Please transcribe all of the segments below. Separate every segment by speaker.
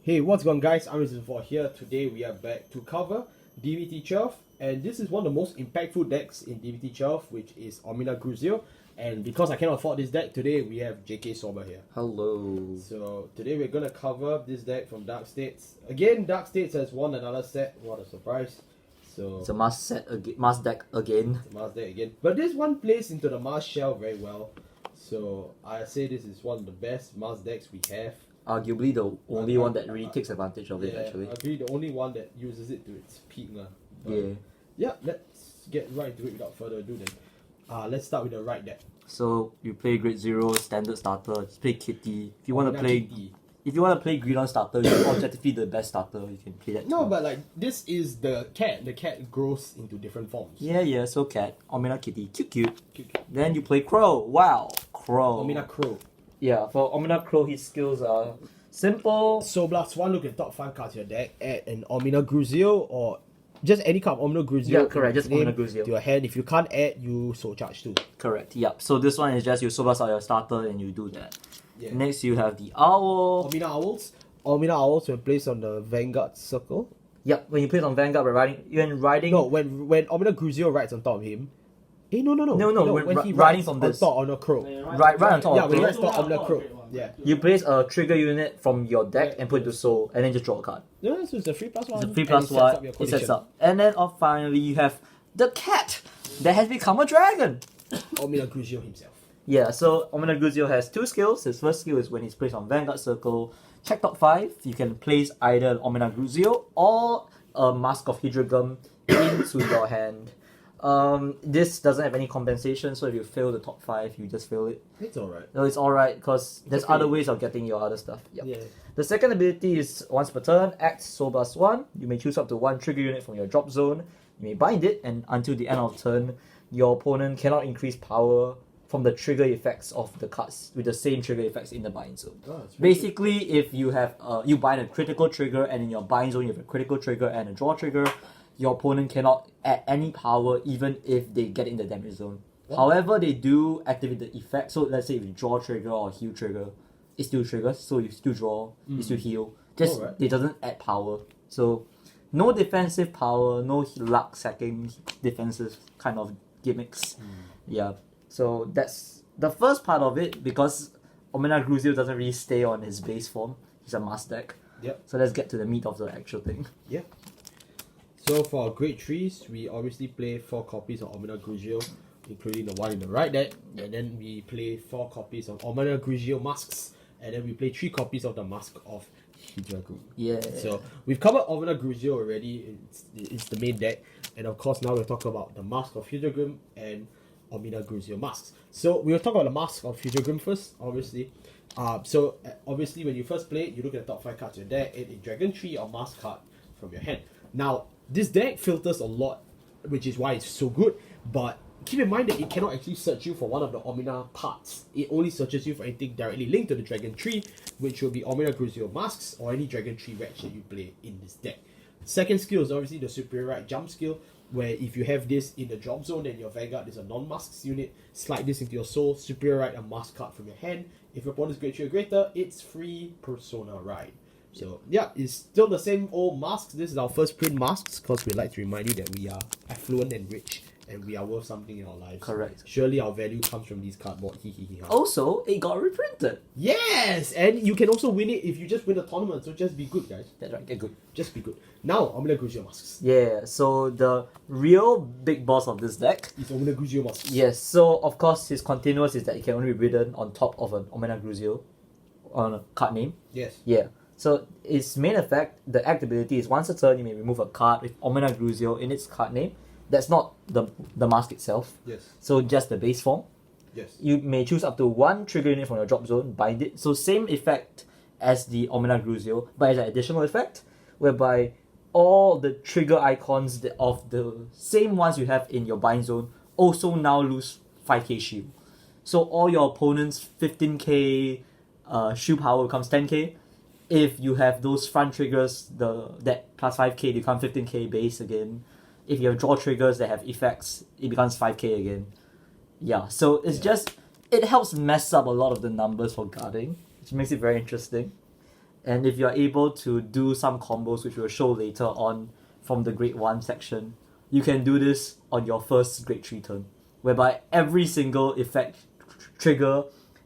Speaker 1: Hey, what's going on, guys? I'm Ominagruzio here. Today we are back to cover DBT12, and this is one of the most impactful decks in DBT12, which is Ominagruzio. And because I cannot afford this deck, today we have JKSwaber here.
Speaker 2: Hello.
Speaker 1: So today we're gonna cover this deck from Dark States. Again, Dark States has won another set. What a surprise! So
Speaker 2: it's a must deck again.
Speaker 1: It's a must deck again. But this one plays into the Mars shell very well. So I say this is one of the best Mars decks we have.
Speaker 2: Arguably the only one that really takes advantage of it,
Speaker 1: Yeah,
Speaker 2: actually.
Speaker 1: agree, the only one that uses it to its peak.
Speaker 2: Yeah.
Speaker 1: Let's get right into it without further ado then. Let's start with the right deck.
Speaker 2: So you play Grade 0, standard starter, just play Kitty. If you want to
Speaker 1: Kitty.
Speaker 2: play Green on starter, you're objectively the best starter, you can play that
Speaker 1: No,
Speaker 2: too.
Speaker 1: but like, this is the cat. The cat grows into different forms.
Speaker 2: Yeah, so Cat, Omina Kitty, cute. Then you play Crow. Wow, Crow.
Speaker 1: Omina Crow.
Speaker 2: Yeah, for Omina Crow, his skills are simple.
Speaker 1: So blast one, look at the top 5 cards of your deck, add an Ominagruzio or just any card of Ominagruzio.
Speaker 2: Yeah, correct, just Ominagruzio.
Speaker 1: To your hand. If you can't add, you soul charge too.
Speaker 2: Correct, yep. So this one is just you soul blast out your starter and you do that.
Speaker 1: Yeah.
Speaker 2: Next you have the Owl.
Speaker 1: Omina Owls. Omina Owls when placed on the Vanguard circle.
Speaker 2: Yep, when you play it on Vanguard, when riding.
Speaker 1: No, when Ominagruzio rides on top of him. No.
Speaker 2: When
Speaker 1: he
Speaker 2: riding
Speaker 1: rides
Speaker 2: from
Speaker 1: on
Speaker 2: this.
Speaker 1: top on a crow.
Speaker 2: Right on top
Speaker 1: Yeah,
Speaker 2: of
Speaker 1: when he
Speaker 2: it.
Speaker 1: rides on a crow. Yeah.
Speaker 2: You place a trigger unit from your deck and put it to soul, and then just draw a card.
Speaker 1: No, so it's a 3+1.
Speaker 2: It's a 3+1. It sets up. And then finally you have the cat that has become a dragon.
Speaker 1: Ominagruzio himself.
Speaker 2: Yeah, so Ominagruzio has 2 skills. His first skill is when he's placed on Vanguard Circle. Check top 5. You can place either Ominagruzio or a Mask of Hydrogum into your hand. This doesn't have any compensation, so if you fail the top 5, you just fail it.
Speaker 1: It's alright.
Speaker 2: No, it's alright because there's
Speaker 1: okay.
Speaker 2: other ways of getting your other stuff. Yep.
Speaker 1: Yeah.
Speaker 2: The second ability is once per turn, act Soul Blast 1. You may choose up to 1 trigger unit from your drop zone. You may bind it, and until the end of turn, your opponent cannot increase power from the trigger effects of the cards with the same trigger effects in the bind zone.
Speaker 1: Oh,
Speaker 2: basically, if you have you bind a critical trigger and in your bind zone you have a critical trigger and a draw trigger, your opponent cannot add any power even if they get in the damage zone. However, they do activate the effect. So let's say if you draw trigger or heal trigger, it still triggers. So you still draw, you still heal. Just it doesn't add power. So no defensive power, no luck sacking defensive kind of gimmicks. Yeah. So that's the first part of it because Ominagruzio doesn't really stay on his base form. He's a mass deck.
Speaker 1: Yep.
Speaker 2: So let's get to the meat of the actual thing.
Speaker 1: Yeah. So for grade 3s, we obviously play 4 copies of Ominagruzio, including the one in the right deck, and then we play 4 copies of Ominagruzio masks, and then we play 3 copies of the Mask of Hydrogum.
Speaker 2: Yeah.
Speaker 1: So we've covered Ominagruzio already. It's the main deck, and of course now we'll talk about the Mask of Hydrogum and Ominagruzio masks. So we'll talk about the Mask of Hydrogum first, obviously. Obviously when you first play it, you look at the top 5 cards of your deck, a Dragon Tree or Mask card from your hand. Now, this deck filters a lot, which is why it's so good, but keep in mind that it cannot actually search you for one of the Omina parts. It only searches you for anything directly linked to the Dragon Tree, which will be Ominagruzio masks or any Dragon Tree wretch that you play in this deck. Second skill is obviously the Superior Right Jump skill, where if you have this in the drop zone, then your Vanguard is a non-masks unit. Slide this into your soul, Superior Right a mask card from your hand. If your opponent's grade 3 or greater, it's free Persona Ride. So yeah, it's still the same old masks. This is our first print masks because we'd like to remind you that we are affluent and rich and we are worth something in our lives.
Speaker 2: Correct.
Speaker 1: Surely our value comes from these cardboard.
Speaker 2: Also, it got reprinted.
Speaker 1: Yes! And you can also win it if you just win a tournament. So just be good, guys.
Speaker 2: That's right, get good.
Speaker 1: Just be good. Now, Ominagruzio masks.
Speaker 2: Yeah, so the real big boss of this deck
Speaker 1: is Ominagruzio masks.
Speaker 2: Yes, so of course his continuous is that it can only be written on top of an Ominagruzio on a card name.
Speaker 1: Yes.
Speaker 2: Yeah. So its main effect, the act ability is once a turn you may remove a card with Ominagruzio in its card name. That's not the mask itself.
Speaker 1: Yes.
Speaker 2: So just the base form.
Speaker 1: Yes.
Speaker 2: You may choose up to 1 trigger unit from your drop zone, bind it. So same effect as the Ominagruzio, but as an additional effect, whereby all the trigger icons of the same ones you have in your bind zone also now lose 5k shield. So all your opponent's 15k shield power becomes 10k. If you have those front triggers, that plus 5k become 15k base again. If you have draw triggers that have effects, it becomes 5k again. Yeah, so it's just, it helps mess up a lot of the numbers for guarding, which makes it very interesting. And if you're able to do some combos, which we'll show later on from the grade 1 section, you can do this on your first grade 3 turn, whereby every single effect trigger,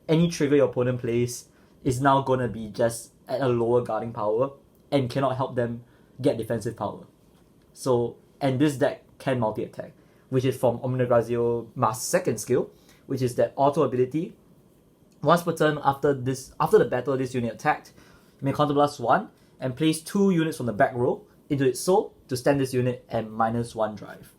Speaker 2: any trigger your opponent plays, is now gonna be just at a lower guarding power and cannot help them get defensive power. So, and this deck can multi-attack, which is from Ominagruzio Mask's second skill, which is that auto ability. Once per turn after the battle, this unit attacked, you may counterblast 1 and place 2 units from the back row into its soul to stand this unit and -1 drive.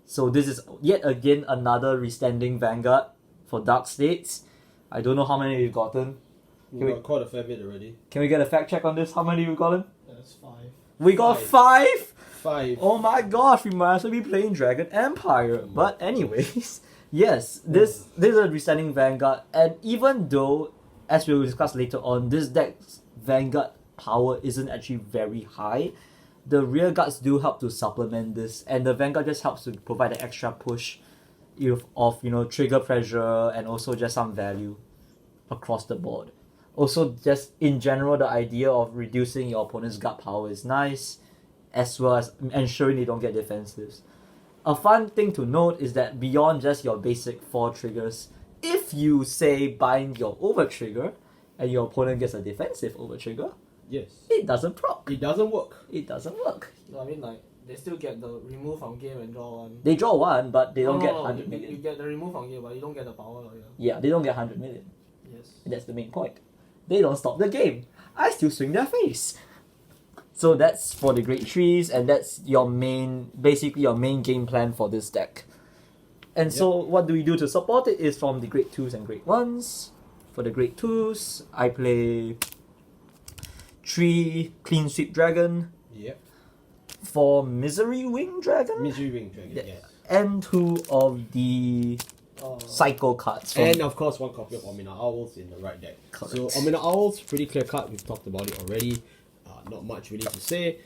Speaker 2: So this is yet again another restanding Vanguard for Dark States. I don't know how many we've gotten.
Speaker 1: We got quite a fair bit already.
Speaker 2: Can we get a fact check on this? How many we've gotten?
Speaker 3: That's 5.
Speaker 2: We got 5?
Speaker 1: 5.
Speaker 2: Oh my gosh, we might as well be playing Dragon Empire. But anyways, yes, this is a restanding Vanguard, and even though, as we will discuss later on, this deck's Vanguard power isn't actually very high, the rear guards do help to supplement this, and the Vanguard just helps to provide an extra push of trigger pressure and also just some value across the board. Also, just in general, the idea of reducing your opponent's guard power is nice, as well as ensuring they don't get defensives. A fun thing to note is that beyond just your basic 4 triggers, if you say bind your over trigger and your opponent gets a defensive over trigger,
Speaker 1: Yes.
Speaker 2: it doesn't proc.
Speaker 1: It doesn't work.
Speaker 2: It doesn't work.
Speaker 3: No, I mean like they still get the remove from game and draw 1.
Speaker 2: They draw 1, but they don't
Speaker 3: No,
Speaker 2: get
Speaker 3: no,
Speaker 2: 100
Speaker 3: you
Speaker 2: million.
Speaker 3: get the remove from game, but you don't get the power. Yeah.
Speaker 2: Yeah, they don't get 100 million.
Speaker 3: Yes.
Speaker 2: That's the main point. They don't stop the game. I still swing their face. So that's for the grade 3s, and that's basically your main game plan for this deck. And so what do we do to support it is from the grade 2s and grade 1s. For the grade 2s, I play 3 Clean Sweep Dragon,
Speaker 1: Yep.
Speaker 2: 4 Misery Wing Dragon,
Speaker 1: Misery Wing Dragon,
Speaker 2: Yeah.
Speaker 1: yes.
Speaker 2: and 2 of the Psycho cards. From
Speaker 1: And of course, 1 copy of Omina Owls in the right deck.
Speaker 2: Correct.
Speaker 1: So Omina Owls, pretty clear cut. We've talked about it already. Not much really to say.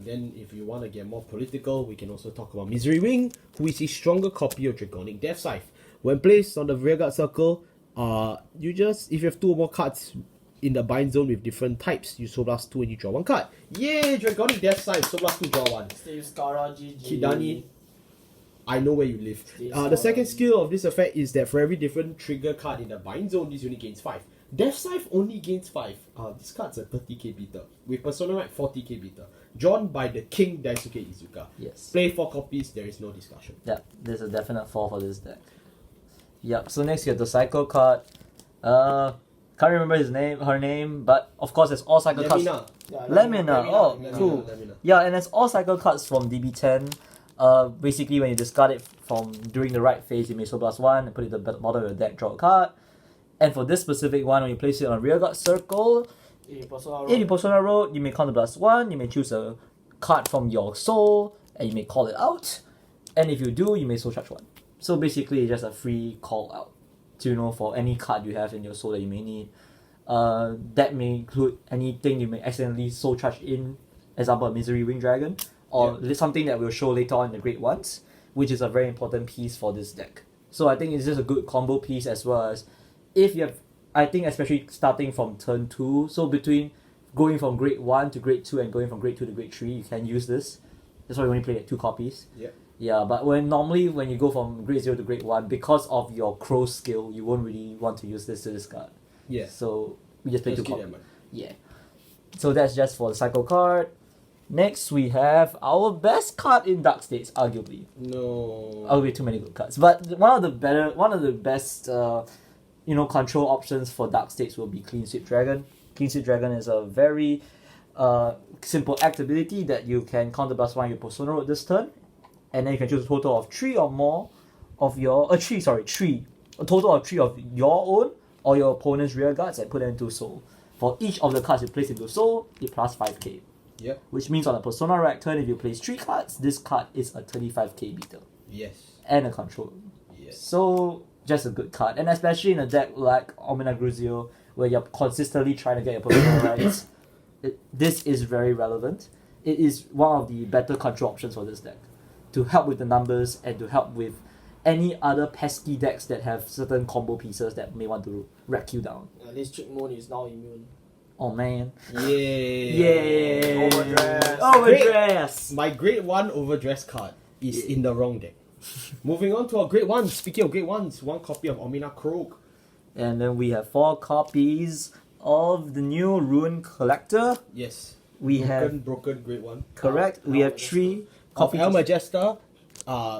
Speaker 1: Then if you want to get more political, we can also talk about Misery Wing, who is a stronger copy of Draconic Death Scythe. When placed on the rearguard circle, if you have 2 or more cards in the bind zone with different types, you soul blast 2 and you draw 1 card. Yay! Draconic Death Scythe, soul blast 2, draw 1.
Speaker 3: Steve Skara, GG.
Speaker 1: Kidani, I know where you live.
Speaker 3: Steve
Speaker 1: The second
Speaker 3: Skara.
Speaker 1: skill of this effect is that for every different trigger card in the bind zone, this unit gains 5. Death Scythe only gains 5. This card's a 30k beater. With Persona Right, 40k beater. Drawn by the King Daisuke Izuka.
Speaker 2: Yes.
Speaker 1: Play 4 copies, there is no discussion.
Speaker 2: Yep, there's a definite 4 for this deck. Yep, so next you have the Psycho card. Can't remember her name, but of course there's all Psycho cards.
Speaker 1: Lemina.
Speaker 3: Yeah,
Speaker 2: Lemina, oh,
Speaker 3: Lemina.
Speaker 2: cool.
Speaker 1: Lemina.
Speaker 2: Yeah, and it's all Cycle cards from DB10. Basically, when you discard it from during the right phase, you may soul blast 1 and put it at the bottom of your deck, draw a card. And for this specific one, when you place it on a rearguard circle, if you Persona Road, you may counterblast 1, you may choose a card from your soul, and you may call it out. And if you do, you may soul charge 1. So basically, it's just a free call out to, for any card you have in your soul that you may need. That may include anything you may accidentally soul charge in, example, a Misery Wing Dragon, or something that we'll show later on in the grade 1s, which is a very important piece for this deck. So I think it's just a good combo piece, as well as if you have, I think especially starting from turn 2, so between going from grade 1 to grade 2 and going from grade 2 to grade 3, you can use this. That's why we only play 2 copies.
Speaker 1: Yep.
Speaker 2: Yeah, but when you go from grade 0 to grade 1, because of your crow skill, you won't really want to use this to discard.
Speaker 1: Yeah.
Speaker 2: So we just play 2
Speaker 1: Just keep
Speaker 2: copies.
Speaker 1: that in mind.
Speaker 2: Yeah. So that's just for the cycle card. Next we have our best card in Dark States, arguably.
Speaker 1: No.
Speaker 2: Arguably too many good cards. But one of the best control options for Dark States will be Clean Sweep Dragon. Clean Sweep Dragon is a very simple act ability that you can counterblast 1 your Persona Road this turn. And then you can choose a total of 3 or more of your three. A total of 3 of your own or your opponent's rear guards and put them into soul. For each of the cards you place into soul, it plus 5k.
Speaker 1: Yep.
Speaker 2: Which means on a Persona Rack turn, if you place 3 cards, this card is a 35k beater.
Speaker 1: Yes.
Speaker 2: And a control.
Speaker 1: Yes.
Speaker 2: So, just a good card. And especially in a deck like Ominagruzio, where you're consistently trying to get your Persona Racks, this is very relevant. It is one of the better control options for this deck, to help with the numbers and to help with any other pesky decks that have certain combo pieces that may want to rack you down.
Speaker 3: This trick mode is now immune.
Speaker 2: Oh man.
Speaker 1: Yeah.
Speaker 2: Overdress.
Speaker 1: My grade 1 overdress card is in the wrong deck. Moving on to our grade 1. Speaking of grade 1s, one copy of Ominagruzio.
Speaker 2: And then we have 4 copies of the new Ruin Collector.
Speaker 1: Yes.
Speaker 2: We
Speaker 1: broken grade 1.
Speaker 2: correct. We have 3
Speaker 1: Copy
Speaker 2: copies.
Speaker 1: El Majesta,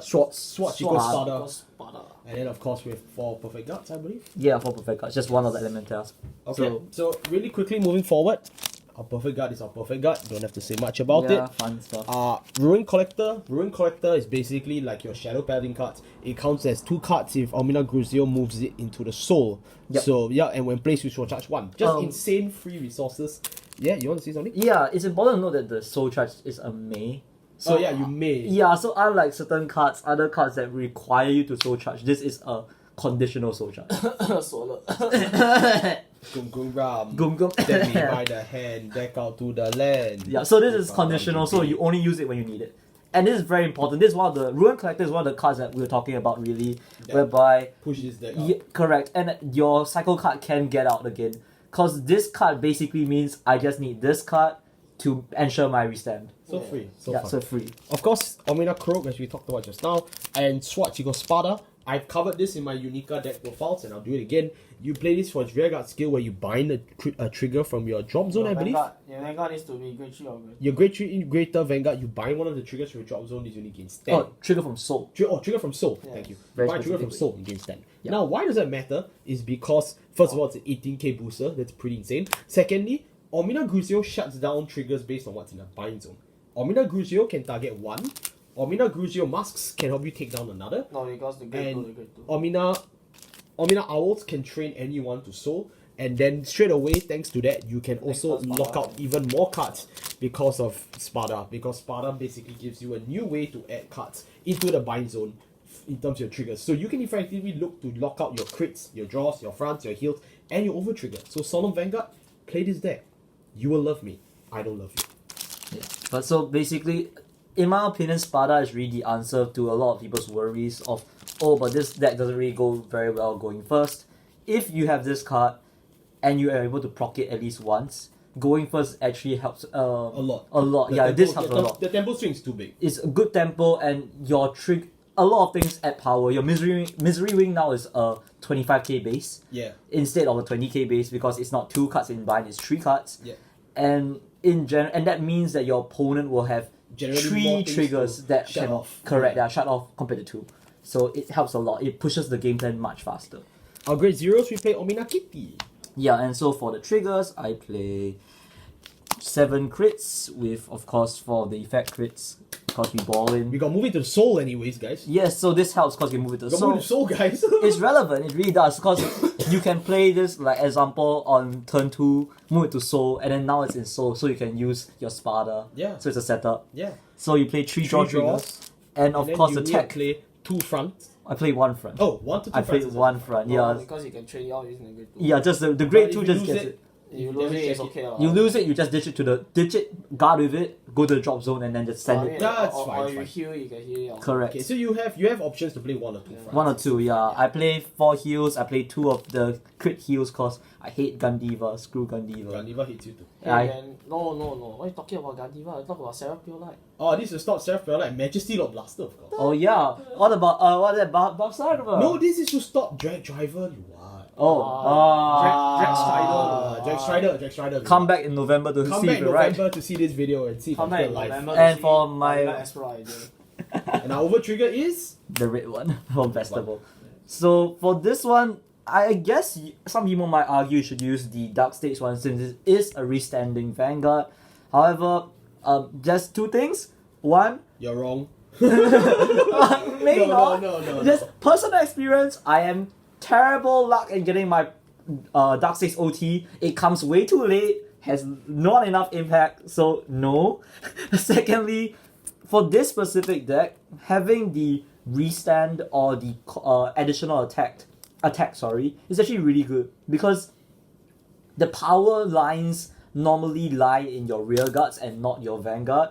Speaker 1: Swatch equals
Speaker 3: Spada.
Speaker 1: Spada. And then of course we have 4 perfect guards, I believe.
Speaker 2: Yeah, 4 perfect cards. Just one of the elementals.
Speaker 1: Okay. So really quickly moving forward, our perfect guard is our perfect guard. Don't have to say much about
Speaker 2: Yeah,
Speaker 1: it.
Speaker 2: fun stuff.
Speaker 1: Ruin Collector. Ruin Collector is basically like your Shadow Paladin cards. It counts as 2 cards if Ominagruzio moves it into the soul.
Speaker 2: Yep.
Speaker 1: So yeah, and when placed, you shall charge 1. Just
Speaker 2: Um,
Speaker 1: insane free resources. Yeah, you want to say something?
Speaker 2: Yeah, it's important to note that the soul charge is a may.
Speaker 1: So yeah, you may.
Speaker 2: Yeah, so unlike certain cards, other cards that require you to soul charge, this is a conditional soul charge.
Speaker 3: Solo.
Speaker 1: Gung Gung Ram.
Speaker 2: Gum gum.
Speaker 1: Take me by the hand, deck out to the land.
Speaker 2: Yeah, so this is conditional, so you only use it when you need it. And this is very important. This is one of the Ruin Collector is one of the cards that we were talking about really,
Speaker 1: Yeah.
Speaker 2: whereby
Speaker 1: Push this deck out.
Speaker 2: yeah, correct, and your cycle card can get out again. Cause this card basically means I just need this card to ensure my restand.
Speaker 1: So free. So
Speaker 2: yeah,
Speaker 1: fun.
Speaker 2: so free.
Speaker 1: Of course, Ominagruzio, as we talked about just now, and Swatch equals Spada. I've covered this in my Unica deck profiles, and I'll do it again. You play this for its rearguard skill where you bind a trigger from your drop zone, I believe.
Speaker 3: Your Vanguard needs to be grade 3 or grade.
Speaker 1: Your grade 3 greater Vanguard, you bind one of the triggers from your drop zone, this unit gains 10.
Speaker 2: Oh, trigger from soul.
Speaker 1: Trigger from Soul.
Speaker 3: Yeah.
Speaker 1: Thank you.
Speaker 2: Very
Speaker 1: Buy trigger from
Speaker 2: specifically.
Speaker 1: Soul, you gain 10.
Speaker 2: Yeah.
Speaker 1: Now, why does that matter? Is because, first of all, it's an 18k booster. That's pretty insane. Secondly, Ominagruzio shuts down triggers based on what's in a bind zone. Ominagruzio can target 1. Ominagruzio masks can help you take down another.
Speaker 3: No, because the grade 2,
Speaker 1: And
Speaker 3: the grade 2.
Speaker 1: Omina Owls can train anyone to soul, and then straight away, thanks to that, you can also
Speaker 3: Spada.
Speaker 1: lock out even more cards because of Spada. Because Spada basically gives you a new way to add cards into the bind zone in terms of your triggers. So you can effectively look to lock out your crits, your draws, your fronts, your heals, and your over trigger. So Solemn Vanguard, play this deck. You will love me. I don't love you.
Speaker 2: Yeah. But so basically, in my opinion, Spada is really the answer to a lot of people's worries of, oh, but this deck doesn't really go very well going first. If you have this card and you are able to proc it at least once, going first actually helps
Speaker 1: A lot.
Speaker 2: A lot.
Speaker 1: The
Speaker 2: Yeah,
Speaker 1: tempo-
Speaker 2: this helps a
Speaker 1: the-
Speaker 2: lot.
Speaker 1: The tempo swing is too big.
Speaker 2: It's a good tempo and your trick. A lot of things add power. Your misery wing now is a 25k base
Speaker 1: Yeah.
Speaker 2: instead of a 20k base because it's not 2 cards in bind, it's 3 cards.
Speaker 1: Yeah.
Speaker 2: And and that means that your opponent will have
Speaker 1: Generally more
Speaker 2: 3
Speaker 1: things
Speaker 2: triggers
Speaker 1: to
Speaker 2: that
Speaker 1: shut
Speaker 2: can
Speaker 1: off.
Speaker 2: correct
Speaker 1: Yeah.
Speaker 2: that shut off compared to 2. So it helps a lot. It pushes the game plan much faster.
Speaker 1: Our grade 0s, we play Omina Kitty.
Speaker 2: Yeah, and so for the triggers, I play 7 crits with, of course, 4 of the effect crits because we ball in.
Speaker 1: We got moving to the soul anyways, guys.
Speaker 2: Yes, so this helps because you move it to
Speaker 1: Got
Speaker 2: soul.
Speaker 1: moving to soul, guys.
Speaker 2: It's relevant, it really does, because you can play this, like example, on turn 2, move it to soul, and then now it's in soul, so you can use your Spada.
Speaker 1: Yeah.
Speaker 2: So it's a setup.
Speaker 1: Yeah.
Speaker 2: So you play 3 draw
Speaker 1: Three draws,
Speaker 2: triggers, and of
Speaker 1: then
Speaker 2: course
Speaker 1: you
Speaker 2: the
Speaker 1: need
Speaker 2: tech.
Speaker 1: to play 2 fronts.
Speaker 2: I play 1 front.
Speaker 1: Oh, 1 to 2
Speaker 2: I played
Speaker 1: fronts.
Speaker 2: 1 front,
Speaker 3: No,
Speaker 2: yeah.
Speaker 3: because you can trade it out using the grade 2.
Speaker 2: Yeah, just the grade
Speaker 1: But
Speaker 2: 2
Speaker 1: if
Speaker 2: just
Speaker 1: you
Speaker 2: gets
Speaker 1: lose
Speaker 2: it.
Speaker 3: You lose it, it's okay.
Speaker 2: You lose it, you just ditch it to the guard with it, go to the drop zone, and then just send it.
Speaker 1: That's
Speaker 3: or,
Speaker 1: fine,
Speaker 3: Or
Speaker 1: it's
Speaker 3: you
Speaker 1: fine.
Speaker 3: heal, you can heal it out.
Speaker 2: Correct.
Speaker 1: Okay, so you have options to play 1 or 2 fronts.
Speaker 2: 1 or 2, yeah. I play 4 heals, I play 2 of the crit heals cause I hate Gandiva, screw Gandiva.
Speaker 1: Gandiva hits you too.
Speaker 3: Hey,
Speaker 2: I-
Speaker 3: man, no. What are you talking about Gandiva? I talk about Seraph Pure Light.
Speaker 1: Oh, this is not Seraph Pure Light, Majesty Lord Blaster, of course.
Speaker 2: Oh yeah, what about Bob Sarver?
Speaker 1: No, this is to stop Drag Driver, you what?
Speaker 2: Oh,
Speaker 1: Drag Strider.
Speaker 2: come back in November to
Speaker 1: Come
Speaker 2: see
Speaker 1: back
Speaker 2: if
Speaker 1: in
Speaker 2: you're right.
Speaker 1: November to see this video and see if
Speaker 3: Come
Speaker 1: I'm
Speaker 3: back
Speaker 1: still
Speaker 3: in
Speaker 1: alive.
Speaker 3: November
Speaker 2: And
Speaker 3: to
Speaker 2: for
Speaker 3: see
Speaker 2: my-
Speaker 3: Omega Espero idea.
Speaker 1: And our over trigger is
Speaker 2: The red one from Festival. So for this one, I guess some people might argue you should use the Dark States one since it is a restanding Vanguard. However, just 2 things. One,
Speaker 1: you're wrong.
Speaker 2: maybe not.
Speaker 1: No.
Speaker 2: Just personal experience. I am terrible luck in getting my Dark States OT. It comes way too late. Has not enough impact. So no. Secondly, for this specific deck, having the restand or the additional attack, is actually really good because the power lines normally lie in your rear guards and not your vanguard.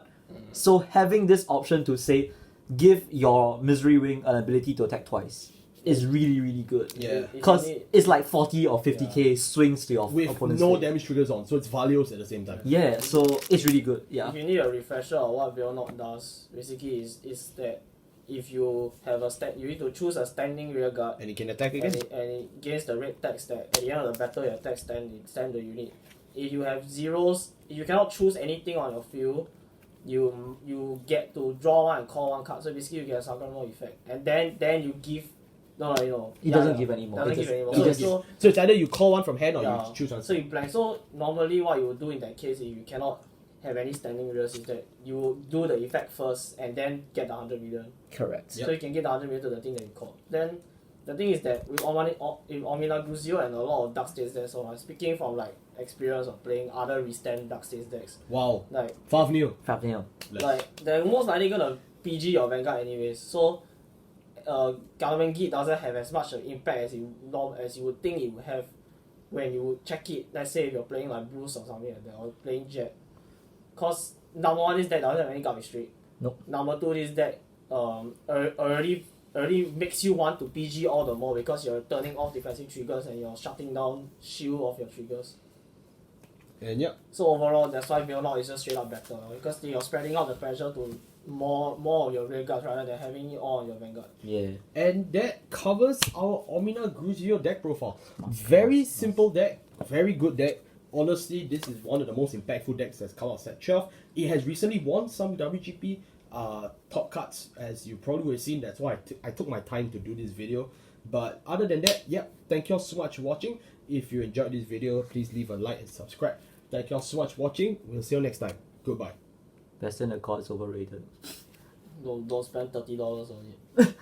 Speaker 2: So having this option to say, give your Misery Wing an ability to attack twice. is really, really good.
Speaker 1: Yeah.
Speaker 3: If you
Speaker 2: Because
Speaker 3: need-
Speaker 2: it's like 40 or 50k swings to your
Speaker 1: With
Speaker 2: opponent's
Speaker 1: no
Speaker 2: state.
Speaker 1: damage triggers on, so it's Valios at the same time.
Speaker 2: Yeah, so it's really good. Yeah.
Speaker 3: If you need a refresher of what Veilknot does, basically is that if you have you need to choose a standing rear guard
Speaker 1: And he can attack again.
Speaker 3: and against the red text that at the end of the battle your attack stand the unit. If you have zeros, if you cannot choose anything on your field, you get to draw one and call one card. So basically you get a Sagamore effect. And then you give
Speaker 2: It doesn't give any more.
Speaker 3: Doesn't
Speaker 2: It
Speaker 3: give
Speaker 2: just-
Speaker 3: any more.
Speaker 2: it
Speaker 3: So,
Speaker 2: just-
Speaker 3: so
Speaker 1: So it's either you call one from hand or
Speaker 3: yeah,
Speaker 1: you choose one.
Speaker 3: so you blank. So normally what you would do in that case if you cannot have any standing rears is that you do the effect first and then get the 100 million.
Speaker 2: Correct.
Speaker 1: Yep.
Speaker 3: So you can get the 100 million to the thing that you caught. Then the thing is that with Ominagruzio and a lot of Dark States decks, so I'm speaking from like experience of playing other restand Dark States decks.
Speaker 1: Wow.
Speaker 3: Like
Speaker 1: Fafnir.
Speaker 2: Fafnir.
Speaker 3: they're most likely gonna PG your Vanguard anyways. So Government Gate doesn't have as much an impact as you would think it would have when you check it. Let's say if you're playing like Bruce or something like that, or playing Jet. Cause number one, this deck doesn't have any garbage streak.
Speaker 2: Nope.
Speaker 3: Number two, this deck already makes you want to PG all the more because you're turning off defensive triggers and you're shutting down shield of your triggers.
Speaker 1: And yeah.
Speaker 3: So overall, that's why Veilknot is just straight up better because you're spreading out the pressure to more of your rear guards rather than having it all on your Vanguard.
Speaker 2: Yeah.
Speaker 1: And that covers our Ominagruzio deck profile. Very simple deck, very good deck. Honestly, this is one of the most impactful decks that's come out set 12. It has recently won some WGP top cuts, as you probably would have seen. That's why I took my time to do this video. But other than that, yeah, thank you all so much for watching. If you enjoyed this video, please leave a like and subscribe. Thank you all so much for watching. We'll see you next time. Goodbye.
Speaker 2: Best in the court is overrated.
Speaker 3: Don't spend $30 on it.